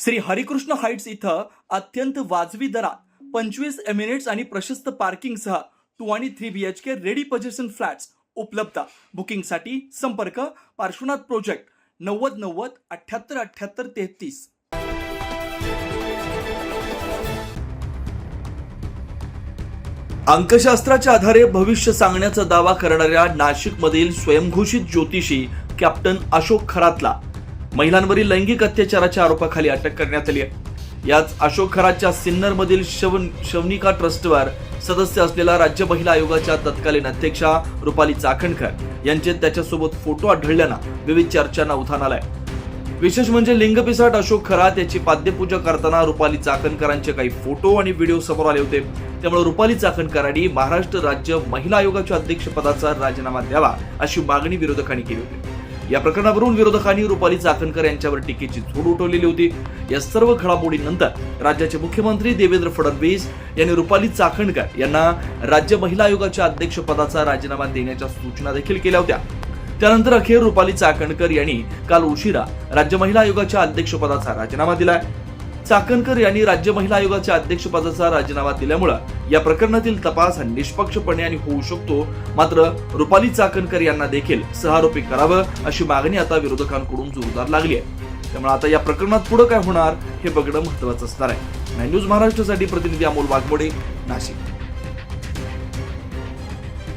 Shri Harikrishna Heights इथं अत्यंत वाजवी दरात 25 एमिरेट्स आणि प्रशस्त पार्किंगसह 2 आणि 3 BHK रेडी पोझिशन फ्लॅट्स उपलब्ध। बुकिंगसाठी संपर्क पार्श्वनाथ प्रोजेक्ट 9090 78 78 33। अंकशास्त्राच्या आधारे भविष्य सांगण्याचा दावा करणाऱ्या नाशिकमधील स्वयंघोषित ज्योतिषी कॅप्टन अशोक खरातला महिलांवरील लैंगिक अत्याचाराच्या आरोपाखाली अटक करण्यात आली आहे। याच अशोक खरातच्या सिन्नरमधील शवनिका ट्रस्टवर सदस्य असलेल्या राज्य महिला आयोगाच्या तत्कालीन अध्यक्षा रुपाली चाकणकर यांचे त्याच्यासोबत फोटो आढळल्यानं विविध चर्चांना उधाण आलंय। विशेष म्हणजे लिंगपिसाट अशोक खरात याची पाद्यपूजा करताना रुपाली चाकणकरांचे काही फोटो आणि व्हिडिओ समोर आले होते। त्यामुळे रुपाली चाकणकरांनी महाराष्ट्र राज्य महिला आयोगाच्या अध्यक्षपदाचा राजीनामा द्यावा अशी मागणी विरोधकांनी केली होती। या प्रकरणावरून विरोधकांनी रुपाली चाकणकर यांच्यावर टीकेची झोड उठवलेली होती। या सर्व घडामोडींनंतर राज्याचे मुख्यमंत्री देवेंद्र फडणवीस यांनी रुपाली चाकणकर यांना राज्य महिला आयोगाच्या अध्यक्षपदाचा राजीनामा देण्याच्या सूचना देखील केल्या होत्या। त्यानंतर अखेर रुपाली चाकणकर यांनी काल उशिरा राज्य महिला आयोगाच्या अध्यक्षपदाचा राजीनामा दिलाय। चाकणकर यांनी राज्य महिला आयोगाच्या अध्यक्षपदाचा राजीनामा दिल्यामुळे या प्रकरणातील तपास निष्पक्षपणे आणि होऊ शकतो। मात्र रुपाली चाकणकर यांना देखील सहआरोपी करावं अशी मागणी आता विरोधकांकडून जोरदार लागली आहे। त्यामुळे आता या प्रकरणात पुढे काय होणार हे बघणं महत्त्वाचं असणार आहे। न्यूज महाराष्ट्रासाठी प्रतिनिधी अमोल वाघमोडे, नाशिक।